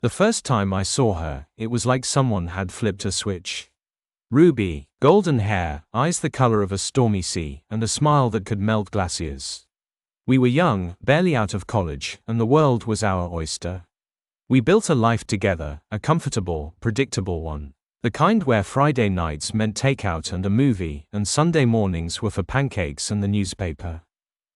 The first time I saw her, it was like someone had flipped a switch. Ruby, golden hair, eyes the color of a stormy sea, and a smile that could melt glaciers. We were young, barely out of college, and the world was our oyster. We built a life together, a comfortable, predictable one. The kind where Friday nights meant takeout and a movie, and Sunday mornings were for pancakes and the newspaper.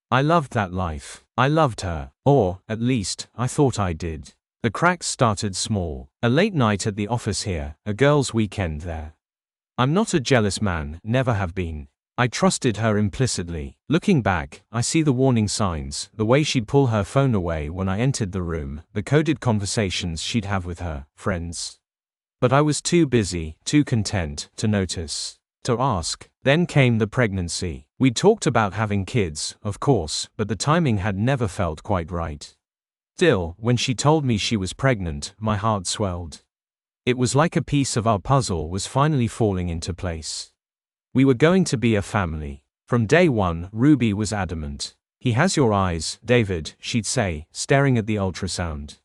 I loved that life. I loved her. Or, at least, I thought I did. The cracks started small. A late night at the office here, a girls' weekend there. I'm not a jealous man, never have been. I trusted her implicitly. Looking back, I see the warning signs, the way she'd pull her phone away when I entered the room, the coded conversations she'd have with her friends. But I was too busy, too content, to notice, to ask. Then came the pregnancy. We'd talked about having kids, of course, but the timing had never felt quite right. Still, when she told me she was pregnant, my heart swelled. It was like a piece of our puzzle was finally falling into place. We were going to be a family. From day one, Ruby was adamant. "He has your eyes, David," she'd say, staring at the ultrasound.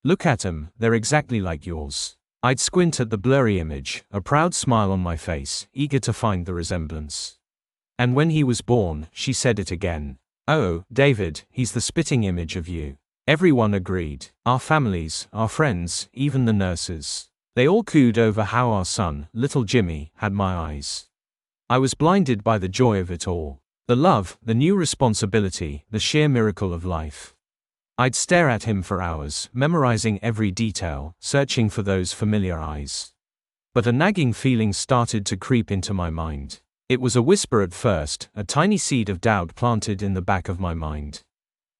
"Look at 'em, they're exactly like yours." I'd squint at the blurry image, a proud smile on my face, eager to find the resemblance. And when he was born, she said it again. "Oh, David, he's the spitting image of you." Everyone agreed. Our families, our friends, even the nurses. They all cooed over how our son, little Jimmy, had my eyes. I was blinded by the joy of it all. The love, the new responsibility, the sheer miracle of life. I'd stare at him for hours, memorizing every detail, searching for those familiar eyes. But a nagging feeling started to creep into my mind. It was a whisper at first, a tiny seed of doubt planted in the back of my mind.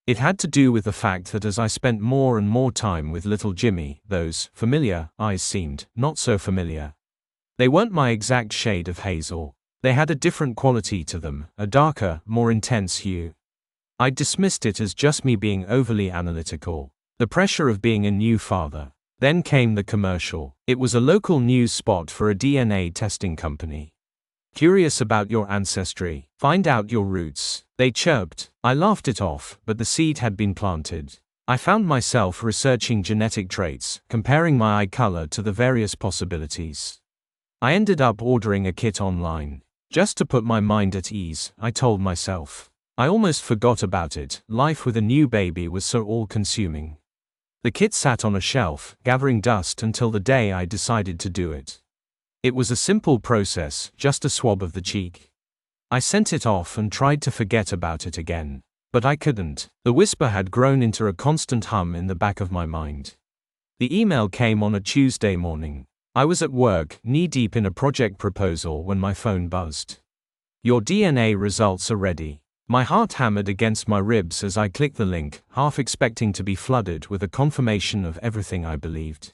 It had to do with the fact that as I spent more and more time with little Jimmy, those familiar eyes seemed not so familiar. They weren't my exact shade of hazel. They had a different quality to them, a darker, more intense hue. I dismissed it as just me being overly analytical. The pressure of being a new father. Then came the commercial. It was a local news spot for a DNA testing company. "Curious about your ancestry? Find out your roots," they chirped. I laughed it off, but the seed had been planted. I found myself researching genetic traits, comparing my eye color to the various possibilities. I ended up ordering a kit online. Just to put my mind at ease, I told myself. I almost forgot about it. Life with a new baby was so all-consuming. The kit sat on a shelf, gathering dust until the day I decided to do it. It was a simple process, just a swab of the cheek. I sent it off and tried to forget about it again. But I couldn't. The whisper had grown into a constant hum in the back of my mind. The email came on a Tuesday morning. I was at work, knee-deep in a project proposal when my phone buzzed. "Your DNA results are ready." My heart hammered against my ribs as I clicked the link, half expecting to be flooded with a confirmation of everything I believed.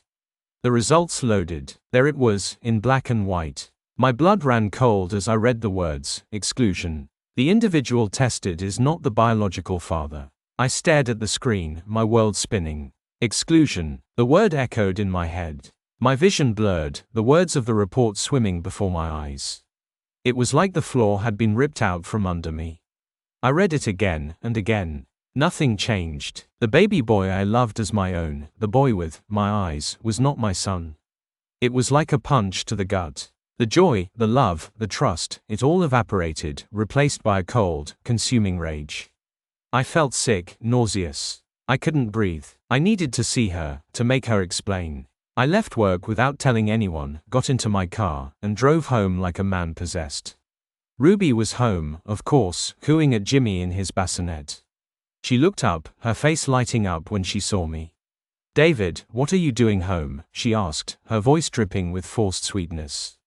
The results loaded. There it was, in black and white. My blood ran cold as I read the words, "Exclusion. The individual tested is not the biological father." I stared at the screen, my world spinning. Exclusion. The word echoed in my head. My vision blurred, the words of the report swimming before my eyes. It was like the floor had been ripped out from under me. I read it again and again. Nothing changed. The baby boy I loved as my own, the boy with my eyes, was not my son. It was like a punch to the gut. The joy, the love, the trust, it all evaporated, replaced by a cold, consuming rage. I felt sick, nauseous. I couldn't breathe. I needed to see her, to make her explain. I left work without telling anyone, got into my car, and drove home like a man possessed. Ruby was home, of course, cooing at Jimmy in his bassinet. She looked up, her face lighting up when she saw me. "David, what are you doing home?" she asked, her voice dripping with forced sweetness.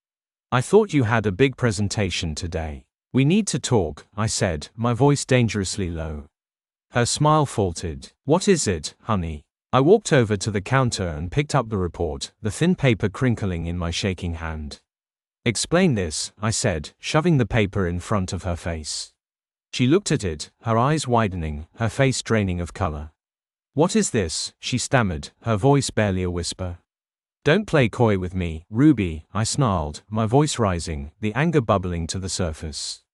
"I thought you had a big presentation today." "We need to talk," I said, my voice dangerously low. Her smile faltered. "What is it, honey?" I walked over to the counter and picked up the report, the thin paper crinkling in my shaking hand. "Explain this," I said, shoving the paper in front of her face. She looked at it, her eyes widening, her face draining of color. "What is this?" she stammered, her voice barely a whisper. "Don't play coy with me, Ruby," I snarled, my voice rising, the anger bubbling to the surface.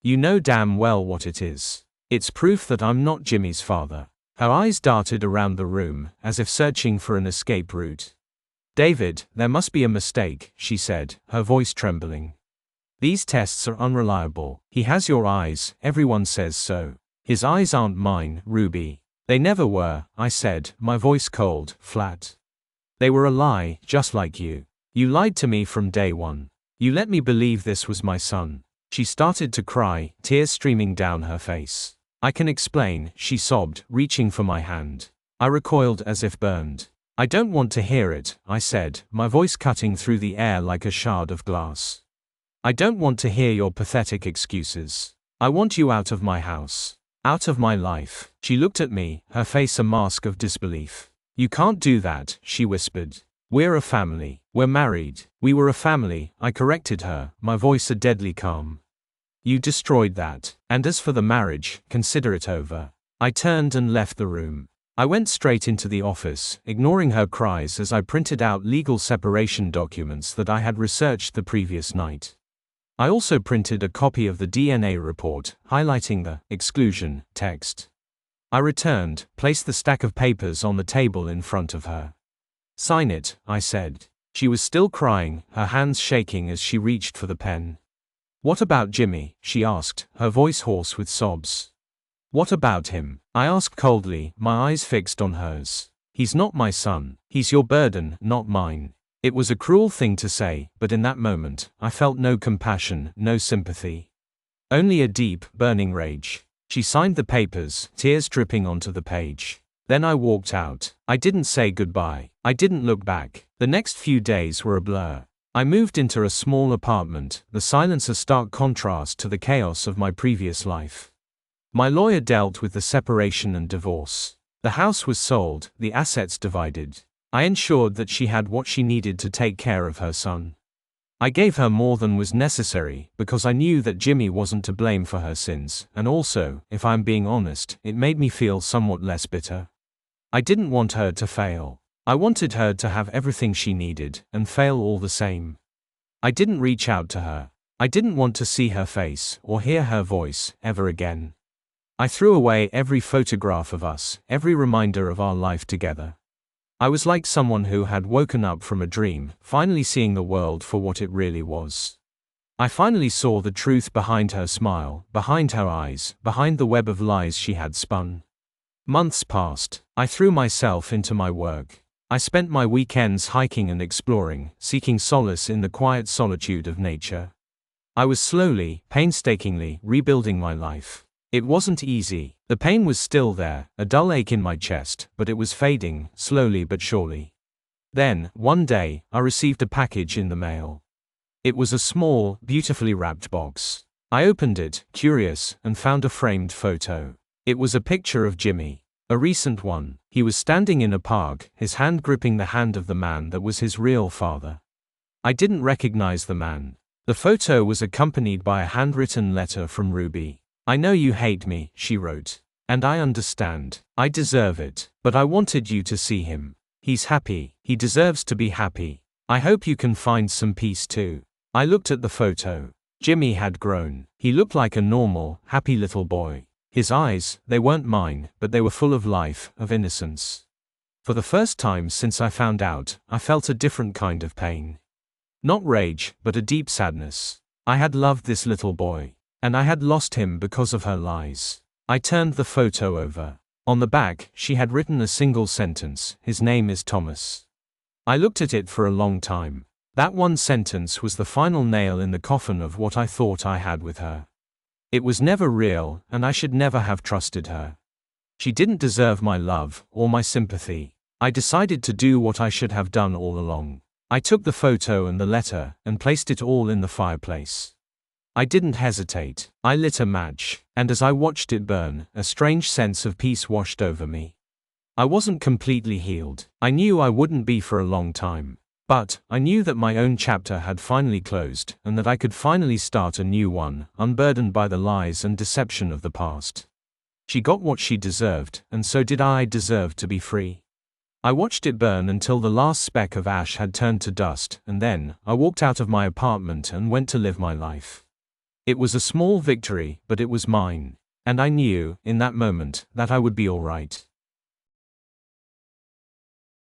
"You know damn well what it is. It's proof that I'm not Jimmy's father." Her eyes darted around the room, as if searching for an escape route. David, there must be a mistake, she said, her voice trembling. These tests are unreliable. He has your eyes, everyone says so. His eyes aren't mine, Ruby. They never were, I said, my voice cold, flat. They were a lie, just like you. You lied to me from day one. You let me believe this was my son. She started to cry, tears streaming down her face. I can explain, she sobbed, reaching for my hand. I recoiled as if burned. I don't want to hear it, I said, my voice cutting through the air like a shard of glass. I don't want to hear your pathetic excuses. I want you out of my house. Out of my life. She looked at me, her face a mask of disbelief. You can't do that, she whispered. We're a family. We're married. We were a family, I corrected her, my voice a deadly calm. You destroyed that. And as for the marriage, consider it over. I turned and left the room. I went straight into the office, ignoring her cries as I printed out legal separation documents that I had researched the previous night. I also printed a copy of the DNA report, highlighting the exclusion text. I returned, placed the stack of papers on the table in front of her. Sign it, I said. She was still crying, her hands shaking as she reached for the pen. What about Jimmy? She asked, her voice hoarse with sobs. What about him? I asked coldly, my eyes fixed on hers. He's not my son. He's your burden, not mine. It was a cruel thing to say, but in that moment, I felt no compassion, no sympathy. Only a deep, burning rage. She signed the papers, tears dripping onto the page. Then I walked out. I didn't say goodbye. I didn't look back. The next few days were a blur. I moved into a small apartment, the silence a stark contrast to the chaos of my previous life. My lawyer dealt with the separation and divorce. The house was sold, the assets divided. I ensured that she had what she needed to take care of her son. I gave her more than was necessary, because I knew that Jimmy wasn't to blame for her sins, and also, if I'm being honest, it made me feel somewhat less bitter. I didn't want her to fail. I wanted her to have everything she needed, and fail all the same. I didn't reach out to her. I didn't want to see her face, or hear her voice, ever again. I threw away every photograph of us, every reminder of our life together. I was like someone who had woken up from a dream, finally seeing the world for what it really was. I finally saw the truth behind her smile, behind her eyes, behind the web of lies she had spun. Months passed. I threw myself into my work. I spent my weekends hiking and exploring, seeking solace in the quiet solitude of nature. I was slowly, painstakingly, rebuilding my life. It wasn't easy. The pain was still there, a dull ache in my chest, but it was fading, slowly but surely. Then, one day, I received a package in the mail. It was a small, beautifully wrapped box. I opened it, curious, and found a framed photo. It was a picture of Jimmy. A recent one. He was standing in a park, his hand gripping the hand of the man that was his real father. I didn't recognize the man. The photo was accompanied by a handwritten letter from Ruby. I know you hate me, she wrote. And I understand. I deserve it. But I wanted you to see him. He's happy. He deserves to be happy. I hope you can find some peace too. I looked at the photo. Jimmy had grown. He looked like a normal, happy little boy. His eyes, they weren't mine, but they were full of life, of innocence. For the first time since I found out, I felt a different kind of pain. Not rage, but a deep sadness. I had loved this little boy. And I had lost him because of her lies. I turned the photo over. On the back, she had written a single sentence, his name is Thomas. I looked at it for a long time. That one sentence was the final nail in the coffin of what I thought I had with her. It was never real, and I should never have trusted her. She didn't deserve my love, or my sympathy. I decided to do what I should have done all along. I took the photo and the letter, and placed it all in the fireplace. I didn't hesitate. I lit a match, and as I watched it burn, a strange sense of peace washed over me. I wasn't completely healed. I knew I wouldn't be for a long time. But, I knew that my own chapter had finally closed, and that I could finally start a new one, unburdened by the lies and deception of the past. She got what she deserved, and so did I deserve to be free. I watched it burn until the last speck of ash had turned to dust, and then, I walked out of my apartment and went to live my life. It was a small victory, but it was mine. And I knew, in that moment, that I would be alright.